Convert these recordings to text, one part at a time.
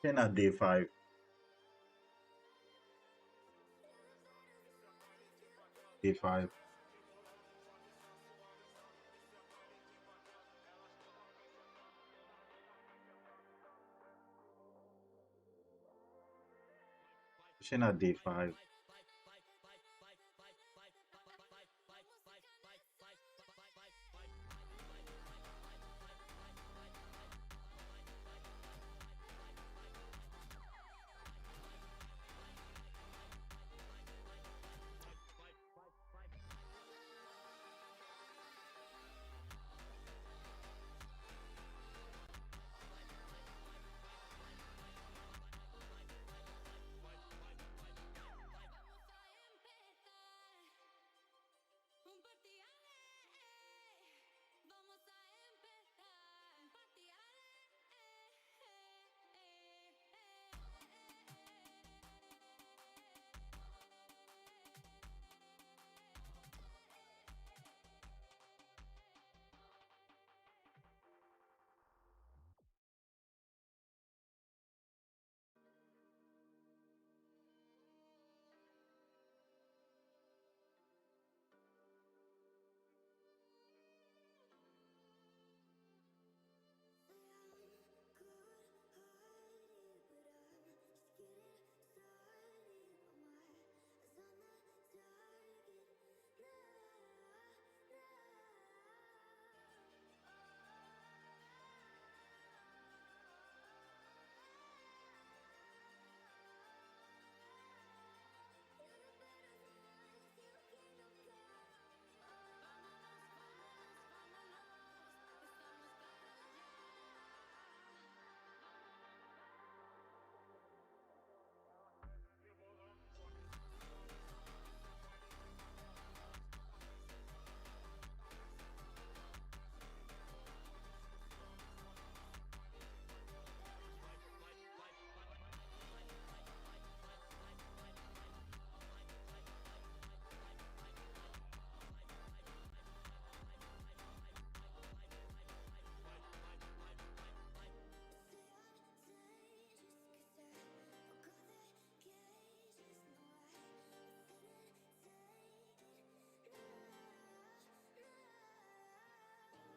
Then at day five. Day five. Then at day five.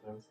Yes.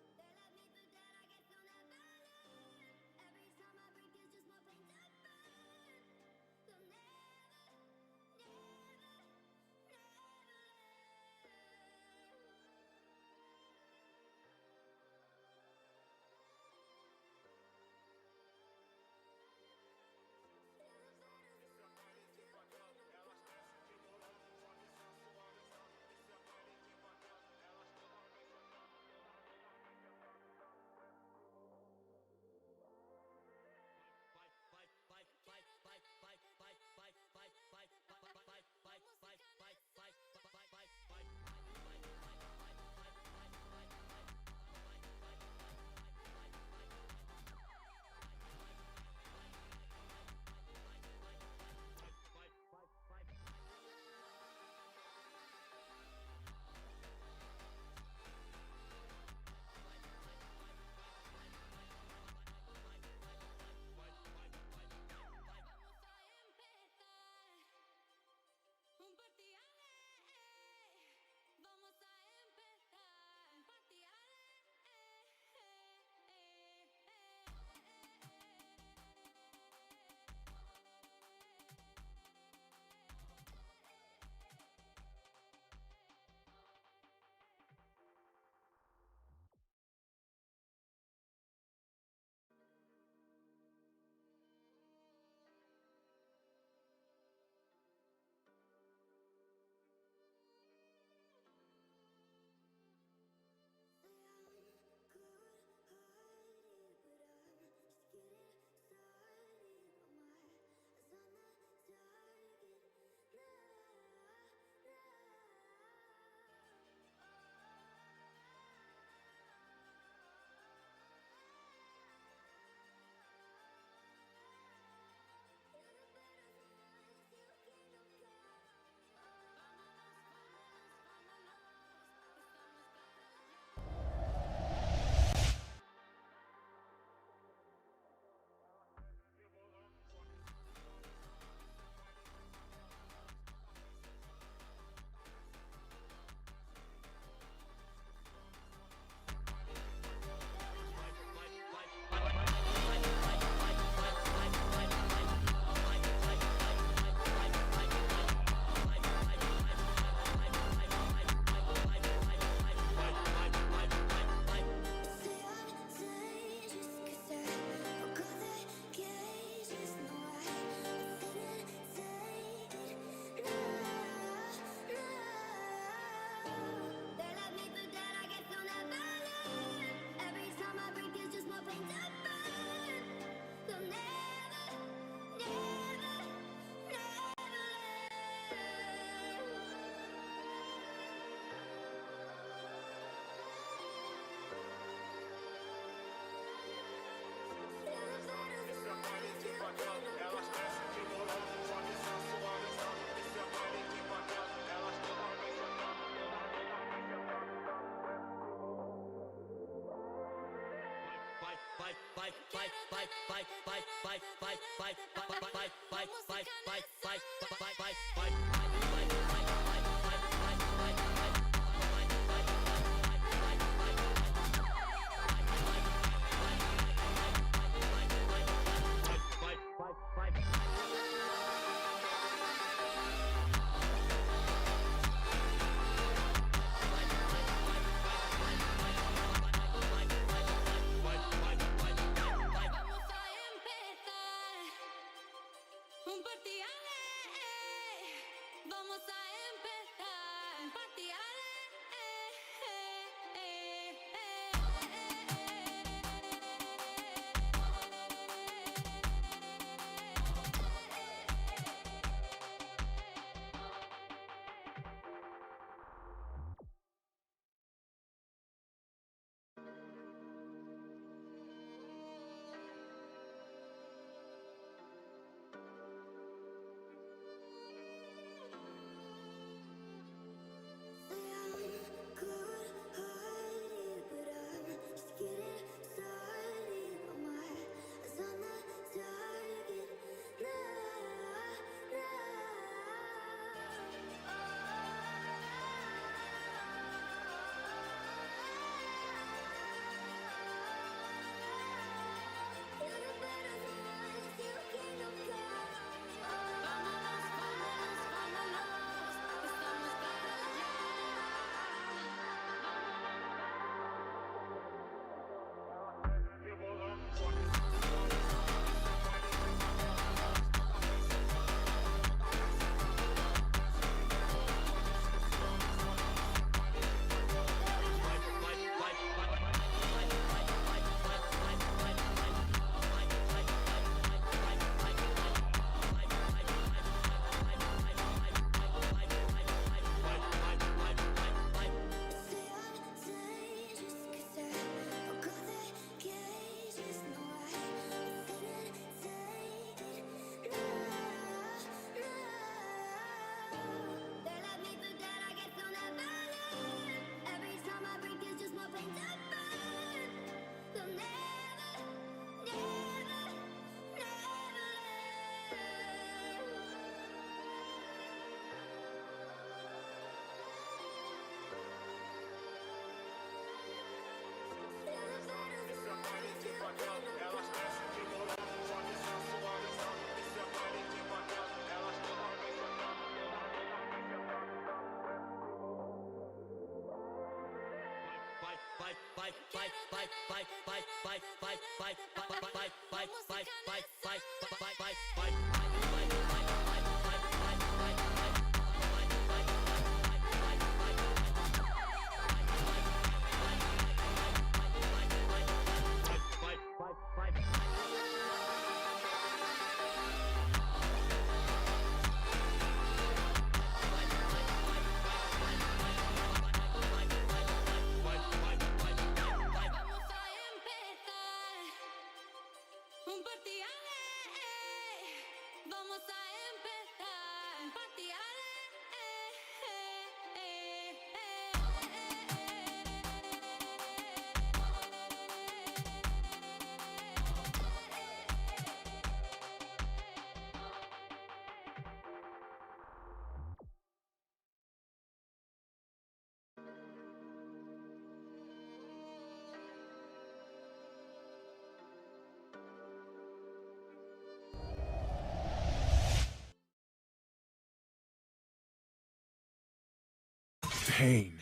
Pain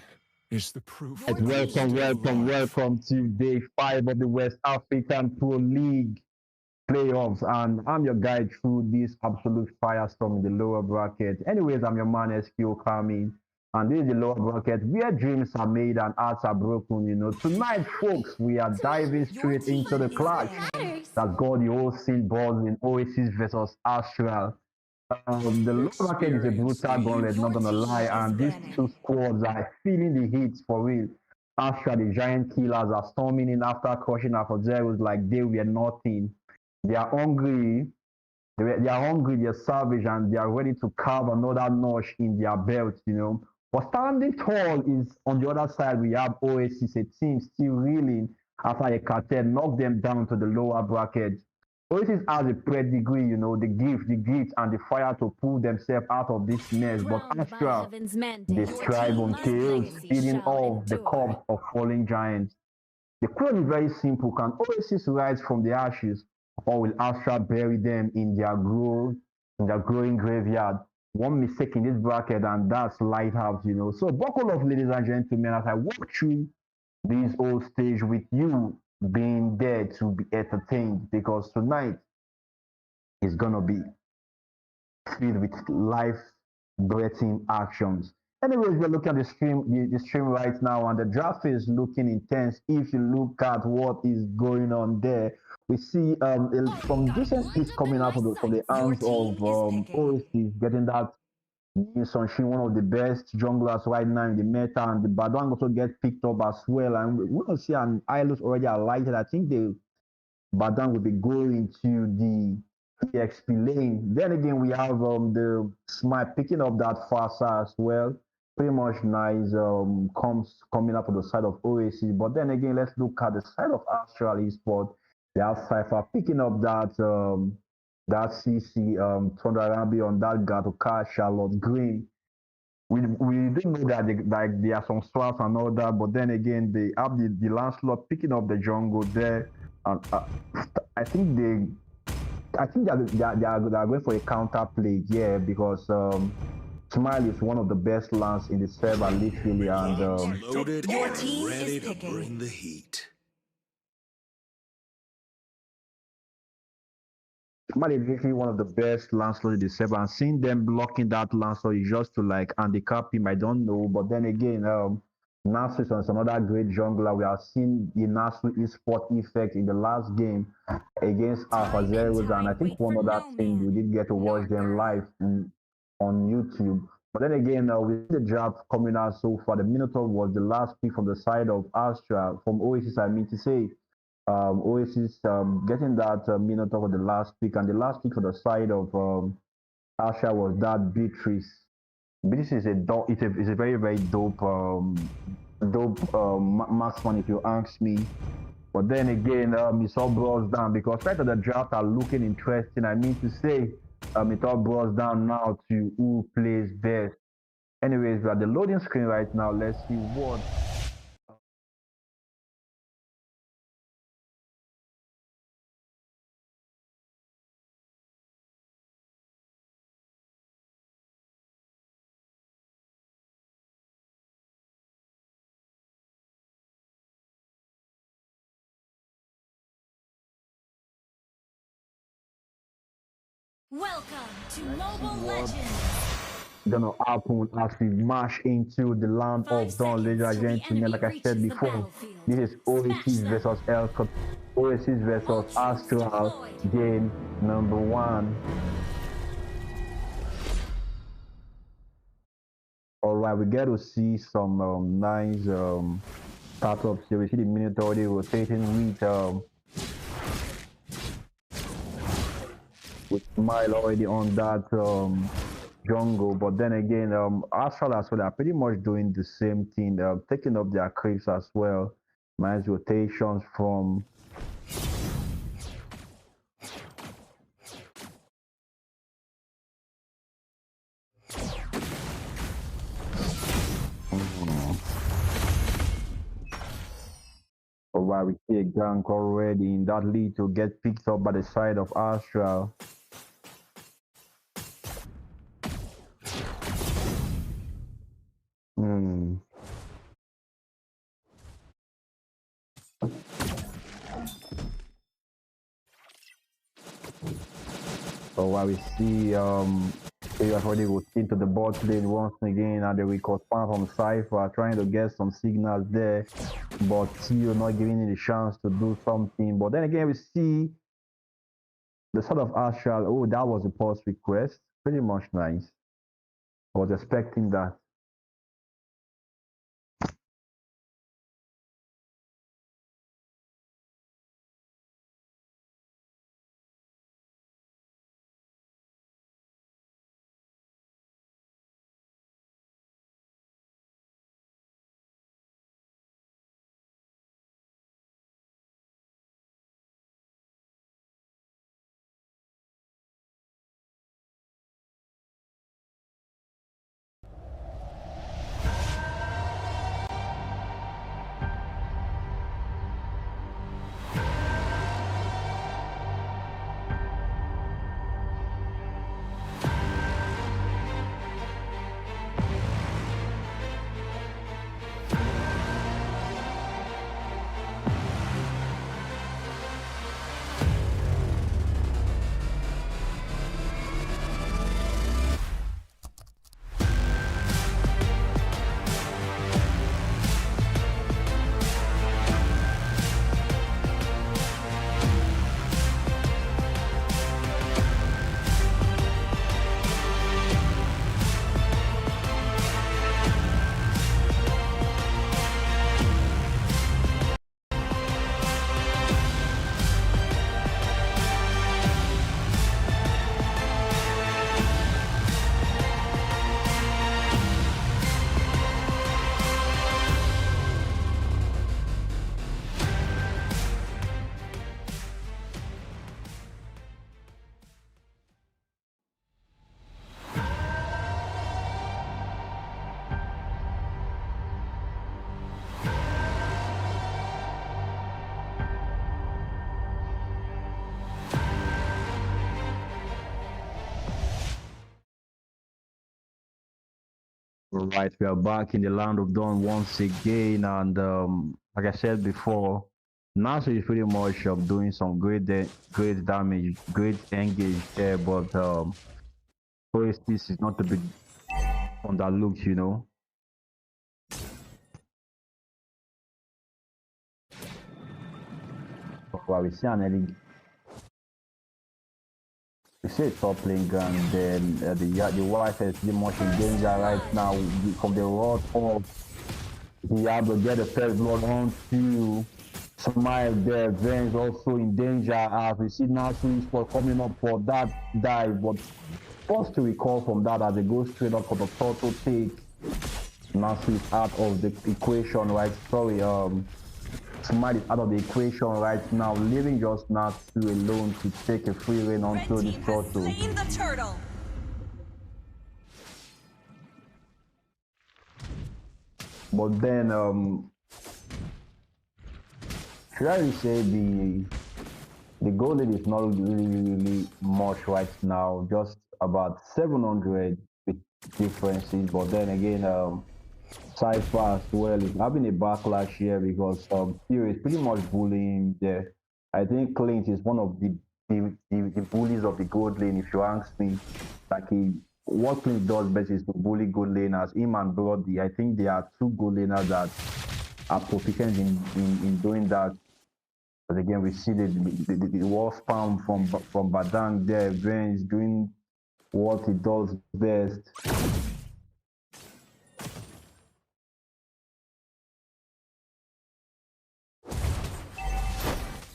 is the proof. Welcome to day 5 of the West African Pro League playoffs, and I'm your guide through this absolute firestorm in the lower bracket. Anyways, I'm your man SQ Kami, and this is the lower bracket where dreams are made and hearts are broken. Tonight, folks, we are diving straight into the clash that's got the whole scene buzzing. Oasis versus Astral. The lower bracket is a brutal gauntlet, not gonna lie, and these two squads are feeling the heat for real. After the giant killers are storming in after crushing our zeros like they were nothing. They are hungry, They are hungry, they're savage, and they are ready to carve another notch in their belt, you know. But standing tall is on the other side. We have Oasis, a team still reeling after a cartel knocked them down to the lower bracket. Oasis has a pedigree, you know, the grit, and the fire to pull themselves out of this mess. But Crowned by Astra, heaven's they mandate, your strive on team's chaos, legacy feeding shall off the endure. corpse of falling giants. The question is very simple. Can Oasis rise from the ashes, or will Astra bury them in their growing graveyard? One mistake in this bracket, and that's lighthouse, you know. So buckle up, ladies and gentlemen, as I walk through this whole stage with you being there to be entertained, because tonight is gonna be filled with life-breathing actions. Anyways, we're looking at the stream right now, and the draft is looking intense. If you look at what is going on there, we see some decent picks coming out from the hands of Oasis, getting that new Sunshine, one of the best junglers right now in the meta, and the Badang also get picked up as well. And we're gonna see an Ilus already alighted. I think the Badang will be going to the EXP lane. Then again, we have the Smite picking up that Fasa as well. Pretty much nice coming up on the side of Oasis. But then again, let's look at the side of Astral Esport. They have Cypher picking up that CC Tondarambi on that Gatoka Charlotte Green. We do know that there are some swaps and all that, but then again, they have the Lancelot picking up the jungle there. And I think they are going for a counter play, yeah, because Smile is one of the best lands in the server, literally, and Loaded Your and team ready is to picking. bring the heat. Smile is literally one of the best Lancelot in the server, and seeing them blocking that Lancelot is just to like handicap him. I don't know, but then again, Nasu is another great jungler. We have seen the Nasu esport effect in the last game against Alpha Zeros, and I think one other thing we did get to watch them live on YouTube. But then again, with the draft coming out so far, the Minotaur was the last pick from the side of Astra, from Oasis, I mean to say. Oasis getting that Minotaur for the last pick, and the last pick for the side of Astra was that Beatrice. Beatrice is a very very dope marksman if you ask me. But then again, it's all brought down because right at the draft are looking interesting. I mean to say, it all brought down now to who plays best. Anyways, we're at the loading screen right now. Let's see what. Welcome to Mobile Legends. Gonna happen as we march into the land of Dawn, ladies and gentlemen. Like I said before, this is Oasis versus Oasis versus Astral, game number 1. All right, we get to see some nice startups here. We see the Minotaur already rotating with Smile already on that jungle, but then again, Astral as well are pretty much doing the same thing, taking up their creeps as well. Nice rotations from Alright, we see a gank already in that lead to get picked up by the side of Astral. So while we see they already go into the bot lane once again, and they will confirm from Cypher trying to get some signals there, but still not giving him the chance to do something. But then again, we see the sort of Astral. Oh, that was a pause request. Pretty much nice. I was expecting that. All right, we are back in the land of dawn once again, and like I said before, Nasu is pretty much doing some great damage, great engage there, but Oasis is not to be underlooked, you know. Well, we see an early, we see a top lane gun, then the wife is pretty much in danger right now from the rod of Diablo get the first blood onto Smile there. Vance also in danger as we see Nasu for coming up for that dive, but forced to recall from that as they go straight up for the total take. Nasu is out of the equation, right? Sorry, Smile is out of the equation right now, leaving just Nasu alone to take a free reign onto the turtle. But then, should I really say the goal lead is not really much right now, just about 700 with differences. But then again, Cypher as well is having a backlash here because Theo is pretty much bullying there. I think Clint is one of the bullies of the gold lane, if you ask me. Like what Clint does best is to bully gold laners. Him and Brody, I think there are two gold laners that are proficient in doing that. But again, we see the wall spam from Badang there. Vance doing what he does best.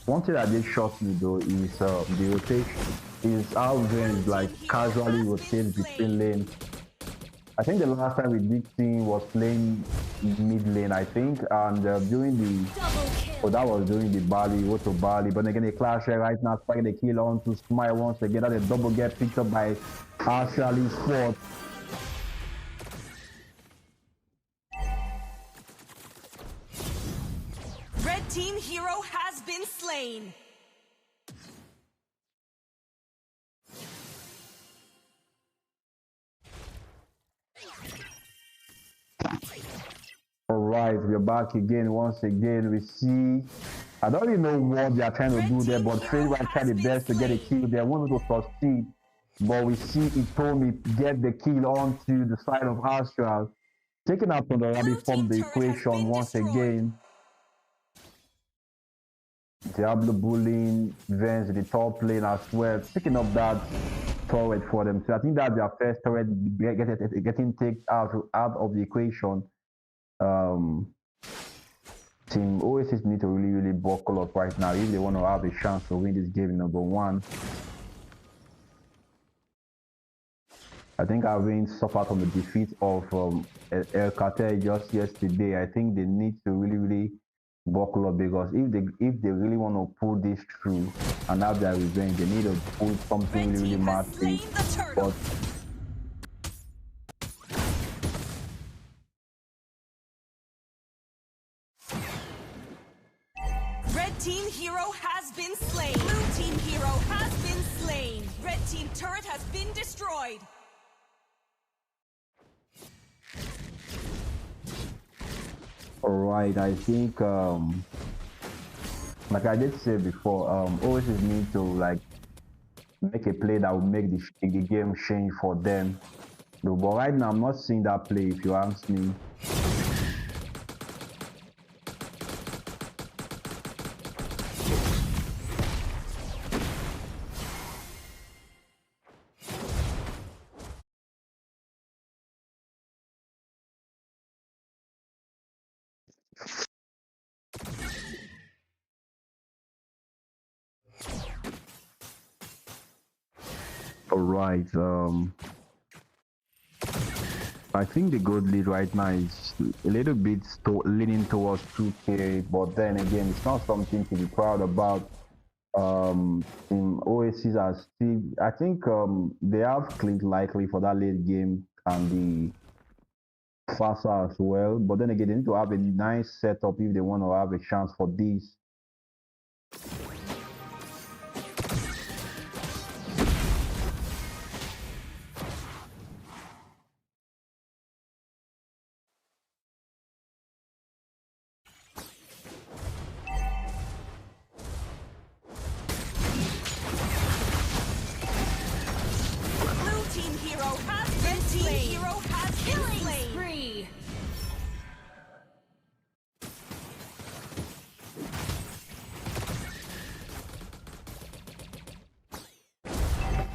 One thing I did shock me though is the rotation. Is how Vance like casually rotates between lanes. I think the last time we did see was playing mid lane, I think, and during the that was during the Bali, Woto Bali. But again, the clash here right now, trying the kill on to Smile once again. That a double get picked up by Ashley Sport. Red team hero has been slain. Alright, we're back again. Once again, we see, I don't really know what they are trying to do there, but Freddy trying the best to get a kill there. Wanted to succeed, but we see Itomi get the kill onto the side of Astral, taking out from the rabbit from the equation once again. Diablo bullying Vance in the top lane as well, picking up that turret for them. So I think that's their first turret getting taken out of the equation. Team Oasis need to really buckle up right now if they want to have a chance to win this game number one. I think having suffered from the defeat of El Cartel just yesterday, I think they need to really buckle up, because if they really want to pull this through and have their revenge, they need to pull something really massive. But Red team hero has been slain. Blue team hero has been slain. Red team turret has been destroyed. Alright, I think like I did say before, Oasis need to like make a play that will make the game change for them. No, but right now I'm not seeing that play, if you ask me. Alright, I think the gold lead right now is a little bit leaning towards 2K, but then again, it's not something to be proud about. Team Oasis are still, I think they have Clint likely for that late game and the Fasa as well, but then again, they need to have a nice setup if they want to have a chance for this.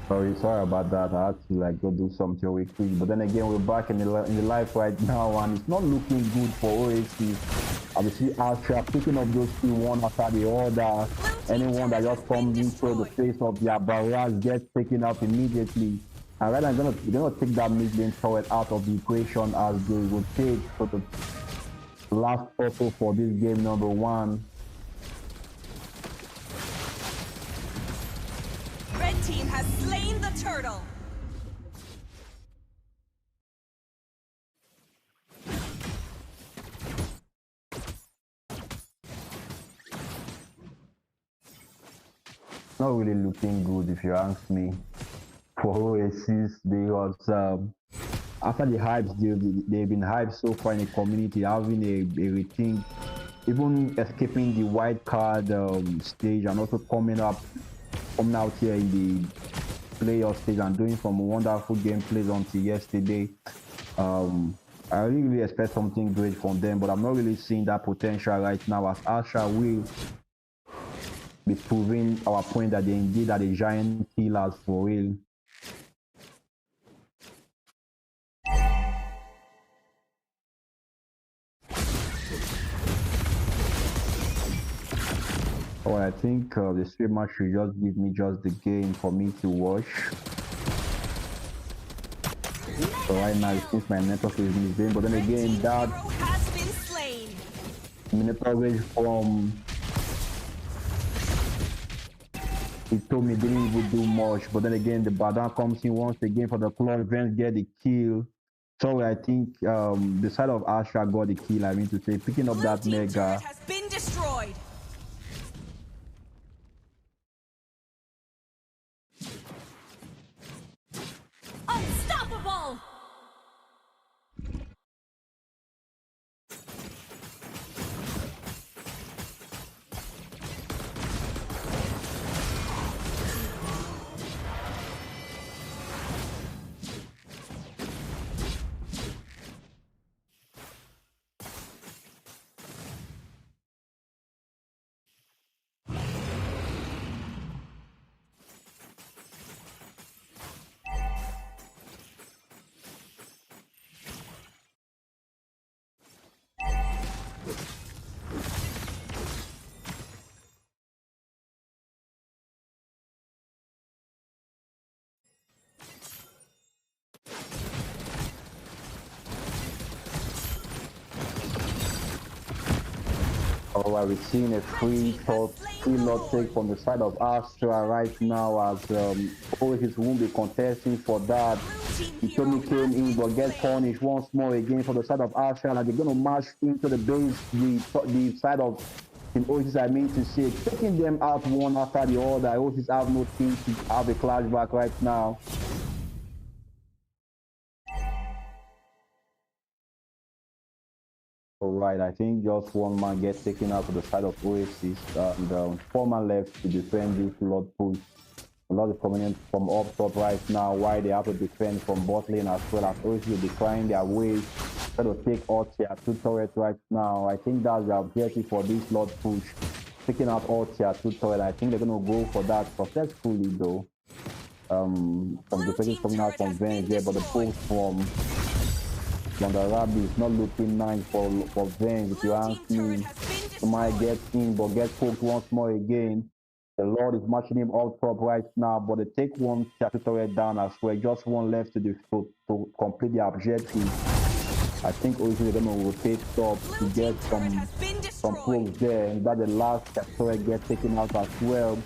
Sorry about that. I had to like go do something real quick. But then again, we're back in the live right now, and it's not looking good for Oasis. Obviously, Astra picking up those two one after the other. Anyone that just comes into the face of their barrage gets taken out immediately. And right now, they're gonna take that mid-lane turret out of the equation as they rotate for the last auto for this game number 1. Red team has slain the turtle. Not really looking good if you ask me. For Oasis, because after the hypes, they've been hyped so far in the community, having a rethink, even escaping the wild card stage and also coming out here in the playoff stage and doing some wonderful gameplays until yesterday. I really expect something great from them, but I'm not really seeing that potential right now, as Asha will be proving our point that they indeed are the giant killers for real. Oh, I think the streamer should just give me just the game for me to watch. So right now it seems my network is missing, but then again that network from he told me didn't even do much, but then again the Badan comes in once again for the club events, get the kill. So I think the side of Asha got the kill, I mean to say, picking up that mega. Has been destroyed. Unstoppable! Alright, we're seeing a free lot take from the side of Astra right now, as Oasis won't be contesting for that. Itomi came in but gets punished once more again for the side of Astra, and they're going to march into the base, the side of Team Oasis, I mean to say, taking them out one after the other. Oasis have no team to have a clashback right now. Alright, I think just one man gets taken out to the side of Oasis, and 4 man left to defend this Lord push. A lot of coming in from up top right now, while they have to defend from bot lane as well, as Oasis decline their way, try to take out their 2 turrets right now. I think that's the objective for this Lord push, taking out all tier 2 turret. I think they're going to go for that successfully though. Some defenses coming out from Venge there, but the push from the Rabbi is not looking nice for Venge, if you ask me. Might get in, but get poked once more again. The Lord is matching him up top right now, but they take one turret down as well. Just one left to complete the objective. I think Oasis is going to rotate top to get some pokes there, and that the last turret gets taken out as well.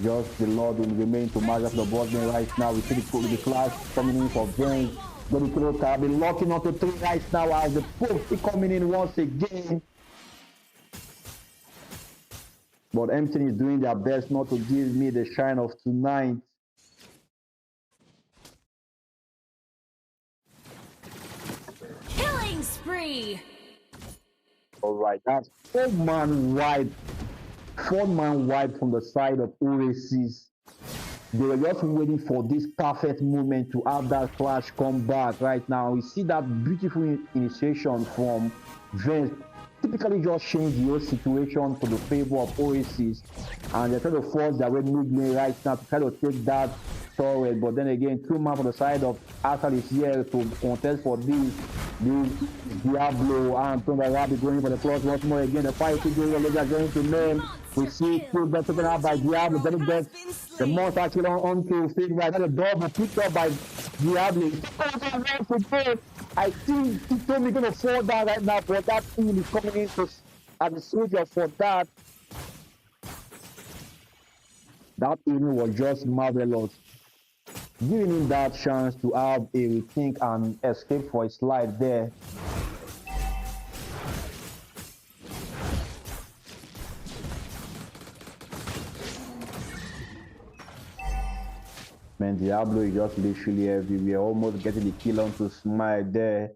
Just the Lord will remain to match up the bot lane right now. We see the clash coming in for Venge. I've been locking onto 3 right now as the post is coming in once again. But MTN is doing their best not to give me the shine of tonight. Killing spree! Alright, that's 4-man wide. 4-man wide from the side of Oasis. They were just waiting for this perfect moment to have that clash come back right now. We see that beautiful initiation from Venge. Typically just change the whole situation to the favor of Oasis. And they're trying to force their way mid lane right now to try to take that Torres. But then again, 2-man for the side of Arsenal is here to contest for this. Diablo and Tonga Rabbit going for the cross once more again. The fight is going to name. We see football taken out by Diablo. Then it gets the monster actually onto feet right. Then the double picked up by Diablo. I think he told me going to fall down right now, but that team is coming in to as a soldier for that. That evening was just marvelous. Giving him that chance to have a rethink and escape for his life there. Man, Diablo is just literally everywhere, almost getting the kill onto Smile there.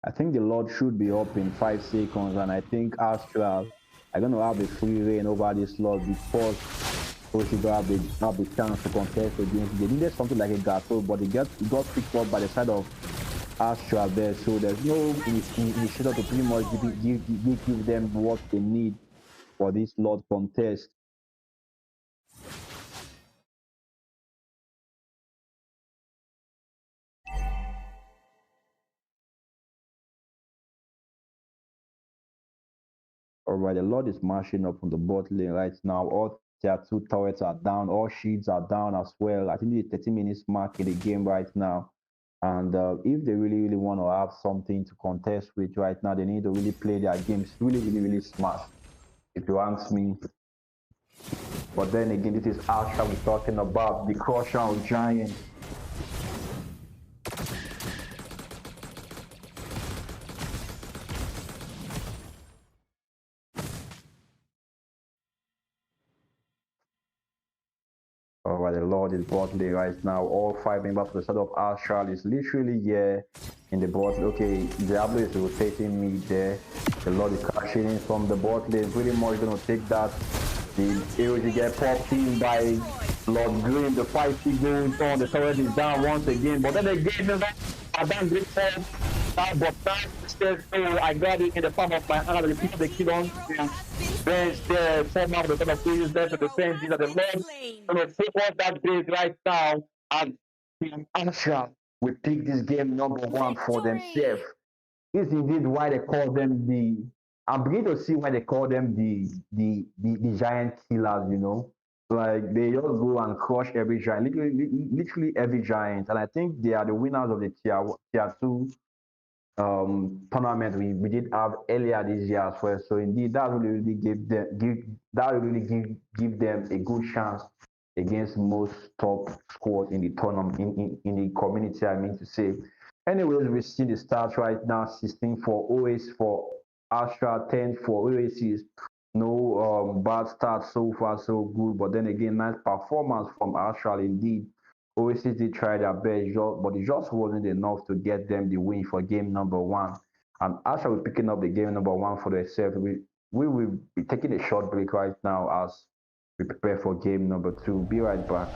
I think the Lord should be up in 5 seconds, and I think Astral are going to have a free reign over this Lord because Oasis have the chance to contest against. They needed something like a Cartel, but it got picked up by the side of Astral there, so there's no initiative to pretty much give them what they need for this Lord contest. Alright, the Lord is marching up on the bot lane right now. All their 2 turrets are down, all shields are down as well. I think it's 30 minutes mark in the game right now. And if they really want to have something to contest with right now, they need to really play their games really smart, if you ask me. But then again, this is Asha we're talking about, the crusher of giants. Alright, the Lord is bot lane right now. All 5 members of the side of Astral is literally here in the bot. Okay, Diablo is rotating me there. The Lord is crashing in from the bot lane. Pretty much going to take that. The AOG get popped in by Lord Green. The fight is going on. The turret is down once again. But then again, I done great form. But so I got it in the palm of my hand. I repeated the kill on bench there. Form out the kind of players there to defend these are the Lord. Going to take off that base right now. And Team Asha will pick this game number 1 for themselves. This is indeed why they call them the. I'm beginning to see why they call them the giant killers. You know, like they just go and crush every giant, literally every giant. And I think they are the winners of the tier 2 tournament we did have earlier this year as well. So indeed, that really give them a good chance against most top squads in the tournament in the community. I mean to say. Anyways, we see the stats right now: 16 for Oasis, for Astra, 10 for Oasis. No bad start so far, so good. But then again, nice performance from Astra indeed. Oasis did try their best, but it just wasn't enough to get them the win for game number 1. And Astra will be picking up the game number 1 for themselves. We will be taking a short break right now as we prepare for game number 2. Be right back.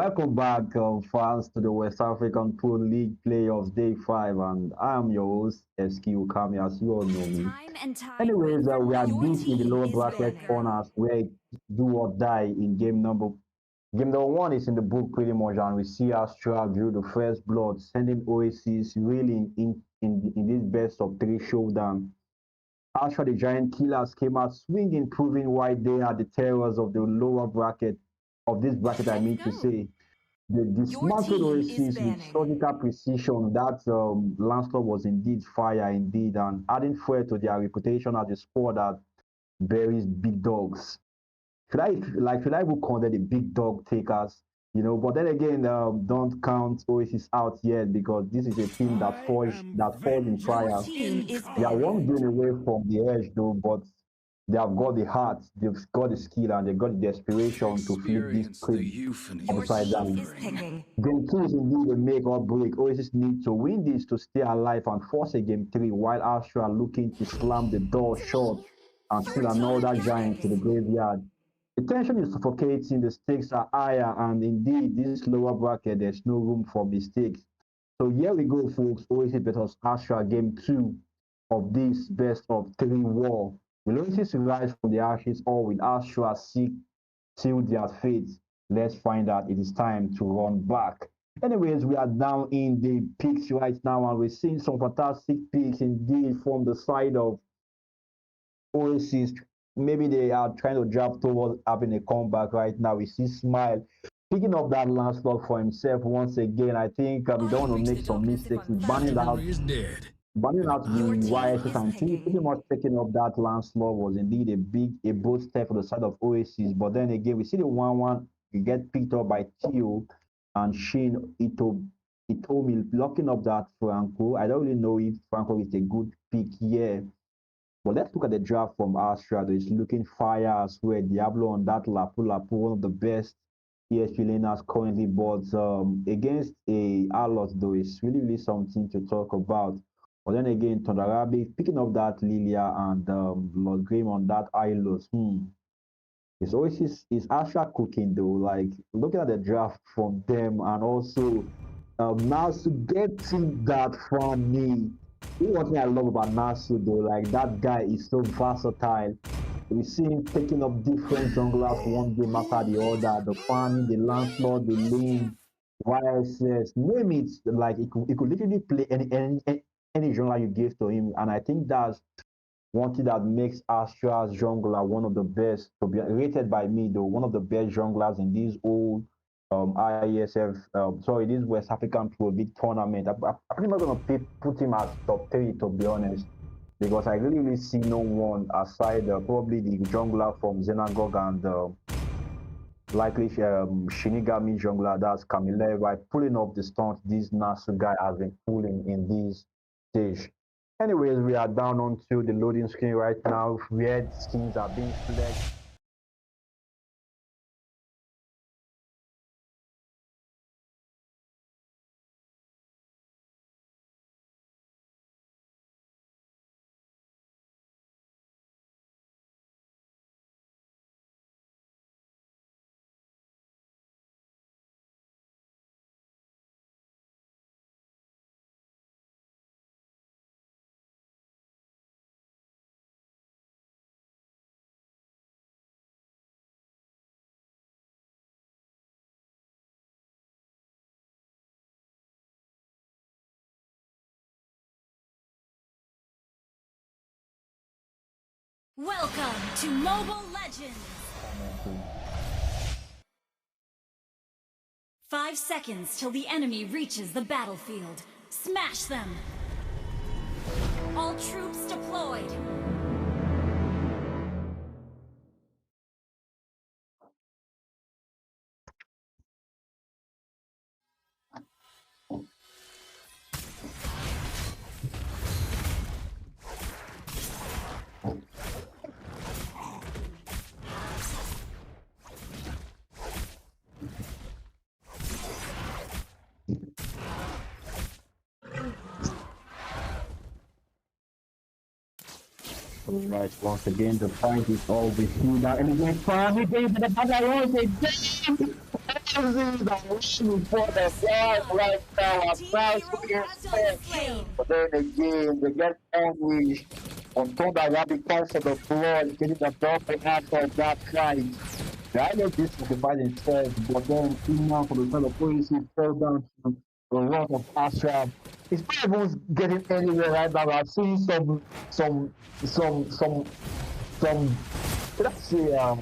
Welcome back, fans, to the West African Pro League Playoffs Day 5, and I am your host, SHINIGAMI, as you all know me. Time and tide Anyways, wait for we are your deep in the team lower is bracket banner. corners where it do or die in game number one is in the book pretty much, and we see Astra drew the first blood, sending Oasis really in this best of three showdown. Astra, the Giant Killers, came out swinging, proving why they are the terrors of the lower bracket, of this bracket, I mean to say. They dismantled team is Oasis with banning. surgical precision. That Lancelot was indeed fire, indeed, and adding fuel to their reputation as a squad that buries big dogs. Should I even call them the big dog takers? But then again, don't count Oasis out yet because this is a team that falls in fire. Team is They are banning. one game away from the edge though, but they have got the heart, they've got the skill, and they've got the desperation to flip this Experience the script euphony. upside down. Is picking. Game 2 is indeed a make or break. Oasis need to win this to stay alive and force a game 3, while Astra are looking to slam the door shut and steal another giant to the graveyard. The tension is suffocating, the stakes are higher, and indeed, this lower bracket, there's no room for mistakes. So here we go, folks. Oasis versus Astra, game 2 of this best of 3 war. Will Oasis rise from the ashes, or will Astra seal their fate? Let's find out. It is time to run back. Anyways, we are down in the picks right now, and we're seeing some fantastic picks indeed from the side of Oasis. Maybe they are trying to drive towards having a comeback right now. We see Smile picking up that last slot for himself once again. I think we don't want to make some mistakes. He's banning out the YSS, and pretty much picking up that Lancelot was indeed a bold step for the side of Oasis. But then again, we see the 1-1 get picked up by Tio and Shin Itomi locking up that Franco. I don't really know if Franco is a good pick here. But let's look at the draft from Astra. It's looking fire as well. Diablo on that Lapu, one of the best ESP laners currently. But against a Alos, though, it's really something to talk about. But then again, Tondarabi picking up that Lilia and Lord Graham on that Ilos. It's always is Astra cooking though. Like looking at the draft from them, and also Nasu getting that from me. One thing I love about Nasu though, like that guy is so versatile. We see him taking up different junglers one game after the other. The Fanny, the Lancelot, the Lane, YSS, name it. Like he could literally play any jungler you give to him, and I think that's one thing that makes Astra's jungler one of the best, to be rated by me though, one of the best junglers in this old this West African Pro League tournament. I'm pretty much going to put him at top 3, to be honest, because I really see no one aside probably the jungler from XENAGOGUE and likely Shinigami jungler, that's Camille, by pulling off the stunt this Nasu guy has been pulling in this stage. Anyways, we are down onto the loading screen right now. Red skins are being flexed. Welcome to Mobile Legends. 5 seconds till the enemy reaches the battlefield. Smash them! All troops deployed. Alright, once again, the fight is all between that and again, finally, David, the battle was a game! Oasis are waiting for the flag right now, Red and team now hero has been slain. but then again, they get angry on Thunder Rabbit comes to the floor, getting the double after that fight. I know this is the fight itself, but then now for the side of Oasis fell down to a lot of Astra. It's probably won't getting anywhere right now. I've seen some let's say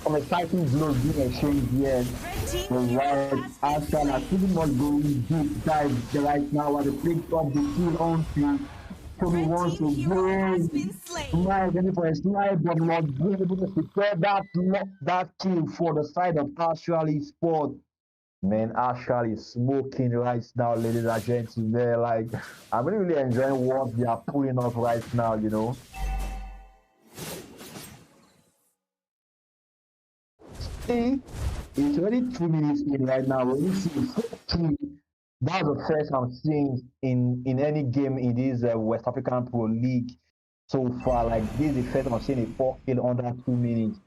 some exciting blows being exchanged here. Red team The hero right has been Astra are slain. pretty much going deep dive right now at the pick of the team on field. Tommy Red wants team to hero has go. been slain. Nice, ready for a slide, but not being able to secure that kill for the side of Astral Sport. Man, Astral is smoking right now, ladies and gentlemen. Like, I'm really enjoying what they are pulling off right now, you know. See, it's already 2 minutes in right now. We're only seeing 14. That's the first I'm seeing in any game in this West African Pro League so far. Like, this is the first I'm seeing a 4 kill under 2 minutes.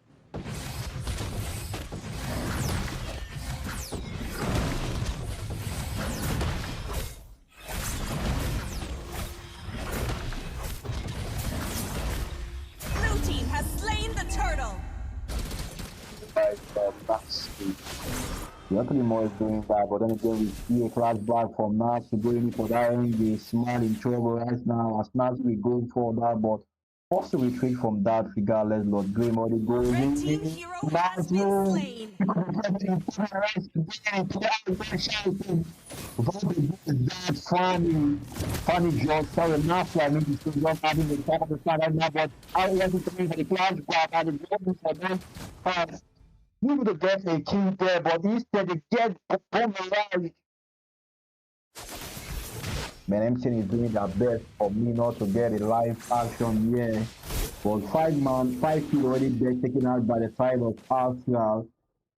Blue team has slain the turtle. That's Luckily, Mo is doing that, but then again, we see a clash back from Nash to going for that ring. He's smart in trouble right now. As Nash will go for that, but forced to retreat from that regardless. Lord Graham already goes Red team in. hero has been slain. That funny job. Sorry, Nash, I mean, he's just having the top of the side right now, but I wasn't coming for the clash back. I was going for them. You would have get a kill there, but instead they get on the line. Man, Empton is doing their best for me not to get a live action here. But 5 man, 5 kill already there taken out by the side of Arsenal.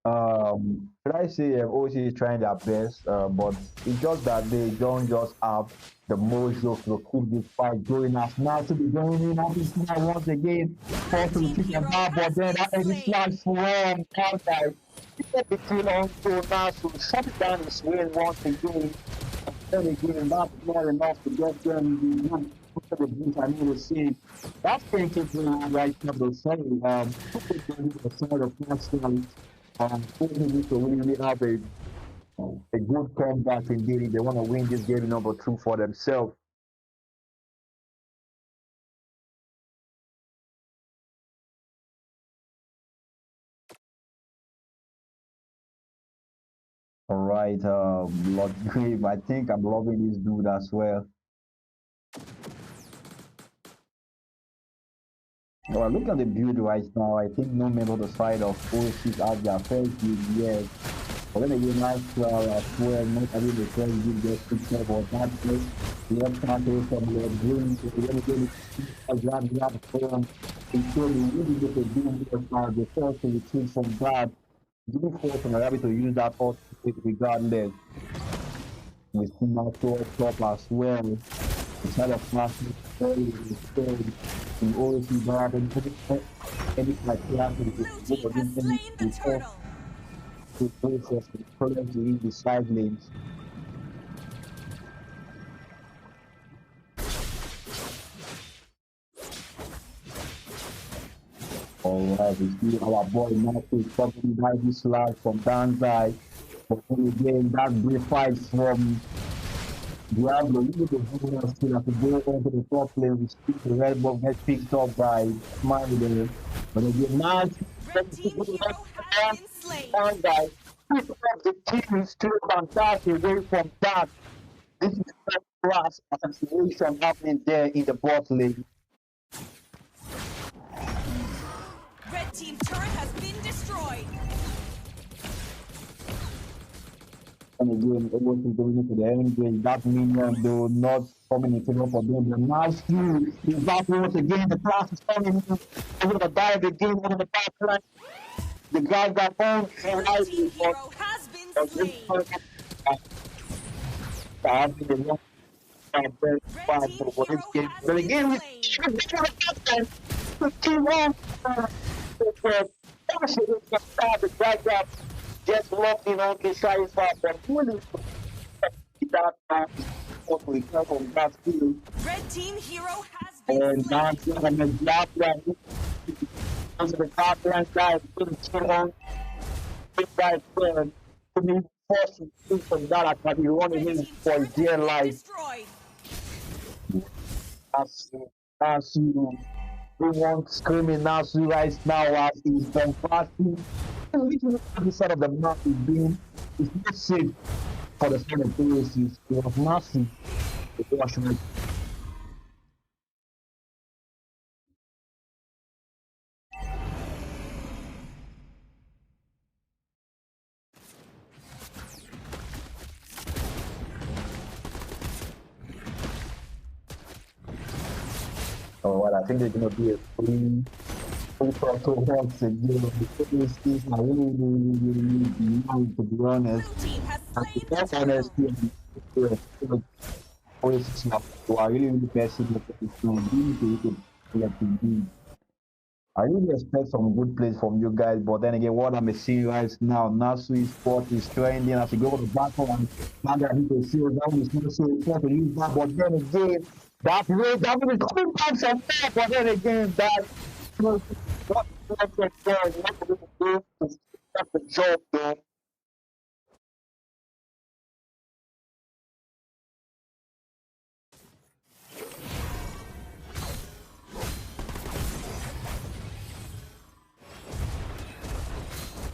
Should I say Oasis is trying their best, but it's just that they don't just have the mojo to keep this fight going. As now to be going in on this now once again, forced to kick them out, but then that any slash from outside. He get the kill on to now to shut it down his win once again. And then again, that's not enough to get them the beat. I need to see that's thinking right now the same. The side of Arsenal. Need to really have a good comeback indeed. They want to win this game number 2 for themselves. All right, Lord Grave, I think I'm loving this dude as well. Well, look at the build right now. I think no member of the side of Oasis has their first build yet. But then again, Astral as well, not having the first build just picked up or that place. We have Cartel from Lord Green, then again, as that form, it's really really good to do the first to retreat from that. Didn't force on Arabic to use that ultimate regardless. We see now top as well. Instead of flashing in always be bad and any like class Blue team has slain the turtle. to process the problem to read the side lanes. Alright, we see our boy Matthew probably by this slash from Danzai. But then again, that great fight from Diablo, you need to do us still have to go onto the top lane. We speak the red buff gets picked up by Smiley there. But again, now Red team hero has been slain. one guy. Pick up the team is still fantastic away from that. This is first class assassination happening there in the bot lane. Red team turret has been destroyed. And again, everything going into the end game. That minion, though, not coming in favor for them. But now, still, is back once again. The class is coming in. They're going to die the game on the back line. The guys that own Red team hero has been slain. Red team hero for this game. has But been again, we slain. should be able to get them. 15-1. The guy that just locked in on the side fast and really that time what we come from that field. Red team hero has been And now slain. I'm going to drop that onto the top line guy, put the chin on, big guy turn, to me, force to shoot from that, I can be running Red in team for turret his dear has been life. destroyed. Nasu, everyone screaming Nasu right now as he's done fasting. Literally, the side of the map is being, it's not safe for the side of Oasis. It was massive. Oh, well, I think there's going to be a free photo once again. This is not really behind, to be honest. Blue team has And slain to the be turtle. honest, Oasis now, who are really best in the position, I really expect some good plays from you guys, but then again, what I'm seeing right now, Nasu sport is trending as you go to the battle and now that he can see that is not so important to use that, but then again, that way, that will be coming back some more, but then again, that what what to stop the job though.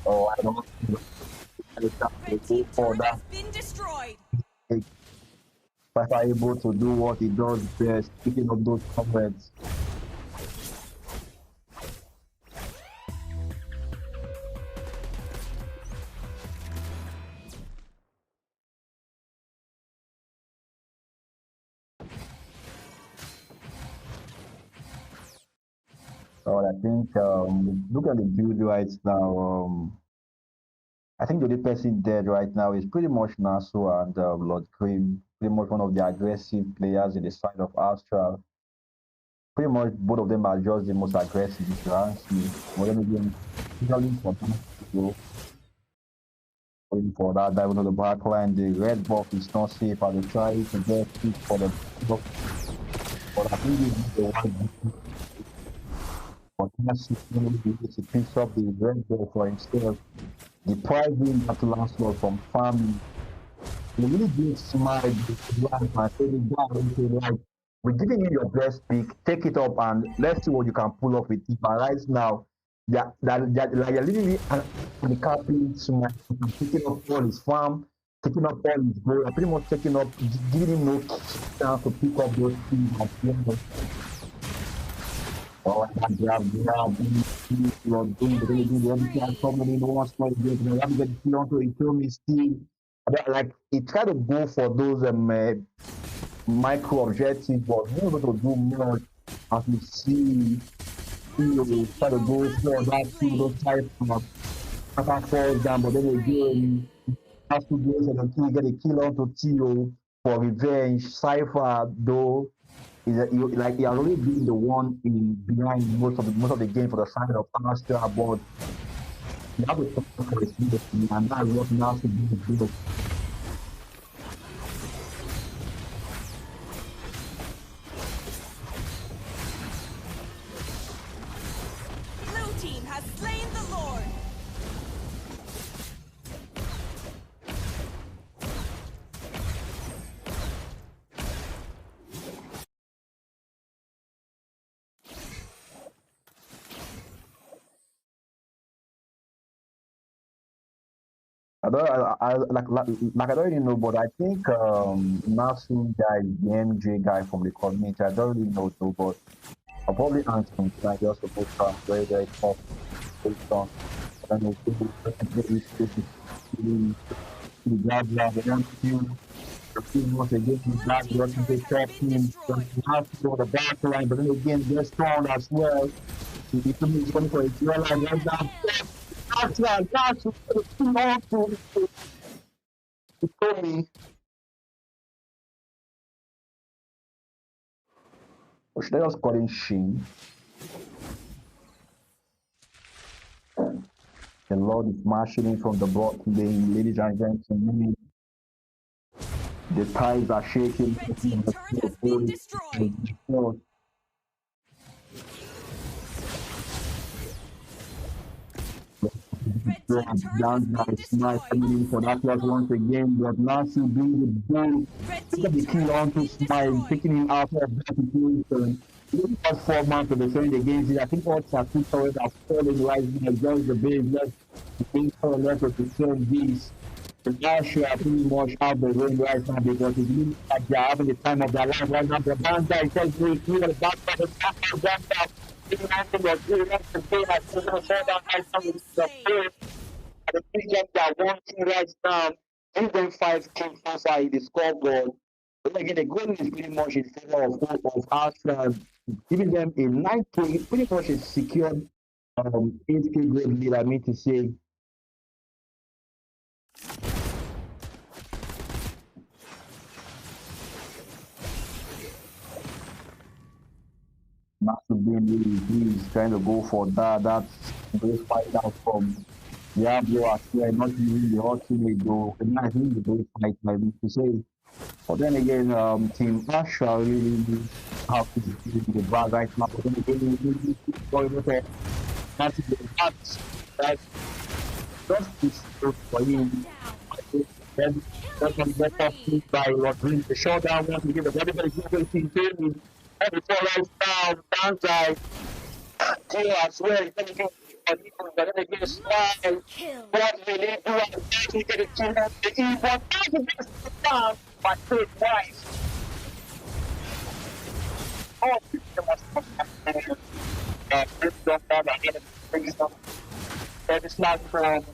Oh, I don't know. Red team For turret that. has been destroyed. If are able to do what he does best, picking up those comments. So I think look at the build right now. I think the only person dead right now is pretty much Nasu and Lord Cream, pretty much one of the aggressive players in the side of Astral. Pretty much both of them are just the most aggressive if you ask me. But then again, usually for them to go for that dive on the back line, the red buff is not safe as they try to get it for the buff. But I think this is the one but Nasu he picks up the red buff for himself, depriving that last one from farming. He really did smile with life and saying, God, okay, like, we're giving you your best pick, take it up and let's see what you can pull off with it. But right now, like you're literally handicapping Smile, taking up all his farm, taking up all his gold, and pretty much taking up, giving him no chance to pick up those things at the end. Oh, I grab, you're doing the everything I'm coming in, no one's not doing it. I'm going to kill onto it, kill me still. Like, he tried to go for those micro objectives, but he able to do more as you see. He try to go for that thing, those type of attack falls down, but then again, has to go and then get a kill onto Tio for revenge. Cypher, though, he has already been the one in behind most of the game for the side of Astra, but you have to talk for his leadership, and that's what now to be the leader. Blue team has slain the Lord. I don't really know, but I think Nasu guy, the MJ guy from the community, I don't really know though, but I'll probably answer him tonight. They're supposed to have very, very tough based on I don't know, the Gabla, the MQ, the team once again, the Gabla, working the top team, the have to go the back line, but then again, they're strong as well. The team is going for a dual line right now. That's to told me. Or should I just call him Shin? The Lord is marching in from the broad today, ladies and gentlemen. The tides are shaking. Red team turret has been destroyed. Red team turret has been destroyed. For that was once again, but Nancy doing the goal. Red Look at the team key turret on has to been Smile, destroyed. taking him out of that situation. Look at 4 months of the training against it. I think all two turrets are falling right now. Just the base left. The base turret left to defend these. The Nashua are pretty much out the ring right now because it looks like they're having the time of their life right now. The Banda is just very clear. The back of the back of the back. The mountain was really left to play. I think the short down right now with the play. The Christians are wanting right now. Give them 5 kills so far in the scoreboard. But again, the goal is pretty much in favor of Arsenal, giving them a 9K, pretty much a secured 8K goal lead, I mean to say. Massive game, he's trying to go for that. That's great fight out from Diablo as well, not even the ultimate though. And I think the great fight, I mean to say. But then again, Team Asha really have to be the bag right now. But then again, we need to go with it. That's the facts. That's just this for him. Then that's when the top by Rodriguez. The showdown once again, but everybody's going to see him. Every 4 rounds downside. Kill as well. But then again, Smile. What will they do? And get a kill on the E. But that's the down. But third twice. Oh, there was this don't have a hit brings up. That is not from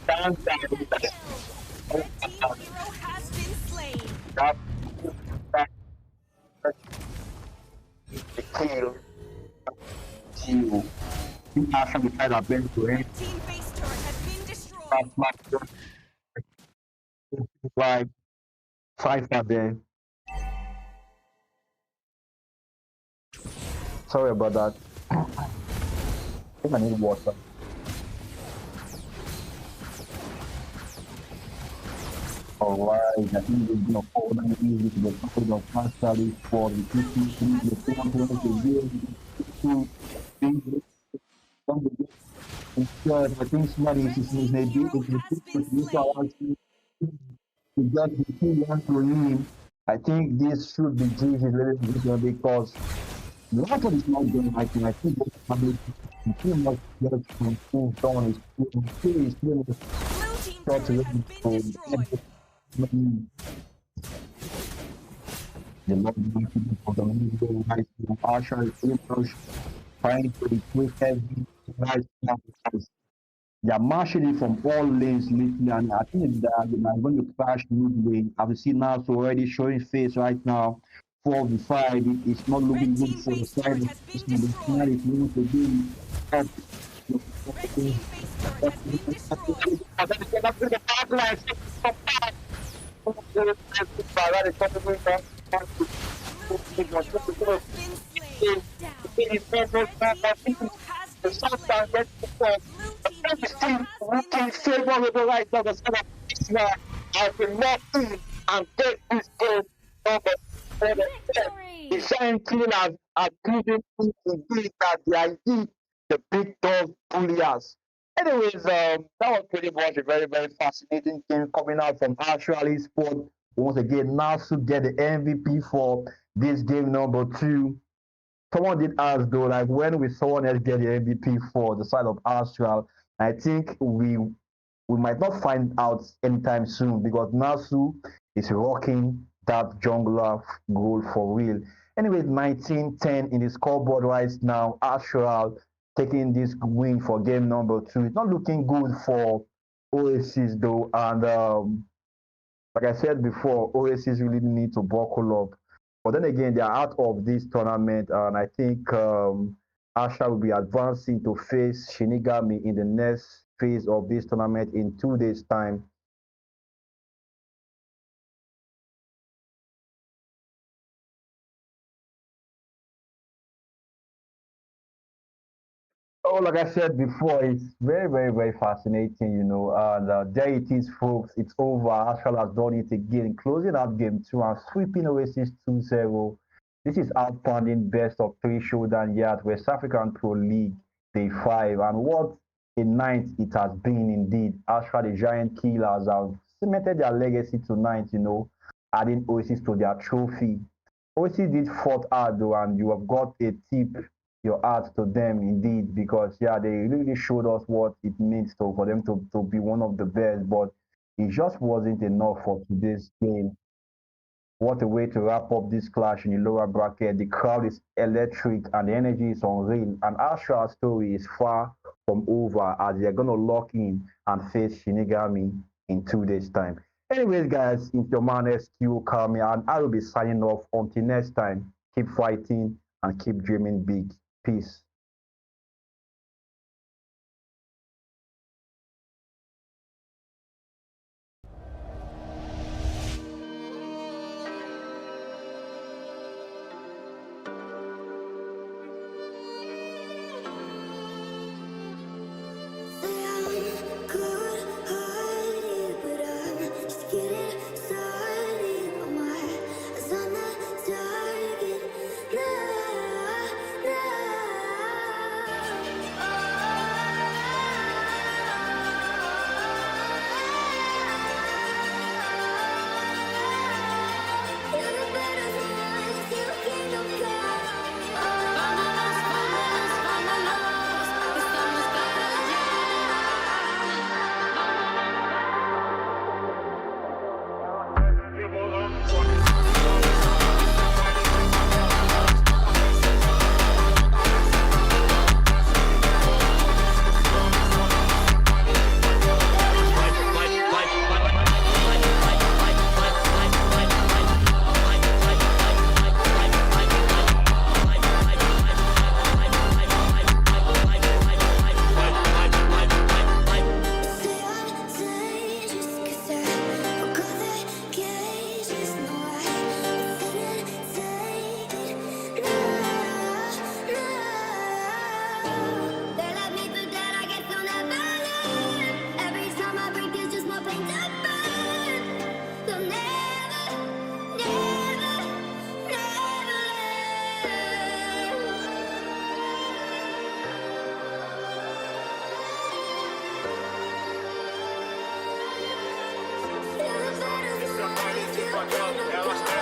downside. Red team hero has been slain. The kill. Kill. You actually tried to bend to Red team base turret has been destroyed. Like 5 are there. Sorry about that. I think I need water. Alright, I think we're going to hold on easy to the topic of Pascal for the people I think somebody is maybe to get the key one to him. I think this should be easy a little bit because the last one is not going right. I think what's happening too much gets improved on is really Blue team turret has been destroyed. The Lord for the middle right now. Asha is pretty much trying to replace heavy right now because they are marshalling from all lanes lately, and I think that they are going to crash midway. I've seen now already showing face right now. 4v5, it's not looking good for the side of this one. The final is going to be up. Red team base turret has been destroyed. Blue team hero has been slain. Red team hero has been slain. Blue team hero has been destroyed. Favorable right now, the son of Israel. I will not in and get this game over. Victory! The giant cleaners are giving me indeed that they are indeed the big dog bullies. Anyways, that was pretty much a very, very fascinating game coming out from Actually Sport. Once again, now to get the MVP for this game number 2. Someone did ask though, like when we someone else get the MVP for the side of Astral, I think we we might not find out anytime soon because Nasu is rocking that jungler goal for real. Anyway, 19-10 in the scoreboard right now. Astral taking this win for game number 2. It's not looking good for Oasis though, and like I said before, Oasis really need to buckle up. But then again, they are out of this tournament, and I think Asha will be advancing to face Shinigami in the next phase of this tournament in 2 days' time. Oh, like I said before, it's very, very, very fascinating, you know. And there it is, folks. It's over. Astral has done it again, closing out game 2 and sweeping Oasis 2-0. This is outstanding best of 3 showdown here at West African Pro League, day 5. And what a night it has been indeed. Astral, the Giant Killers, have cemented their legacy tonight, you know, adding Oasis to their trophy. Oasis did fought hard though, and you have got a tip your art to them indeed, because yeah, they really showed us what it means for them to be one of the best, but it just wasn't enough for today's game. What a way to wrap up this clash in the lower bracket. The crowd is electric and the energy is unreal, and Astra's story is far from over as they're going to lock in and face Shinigami in 2 days' time. Anyways, guys, it's your man SQ Kami, and I will be signing off. Until next time, keep fighting and keep dreaming big. Peace. Ela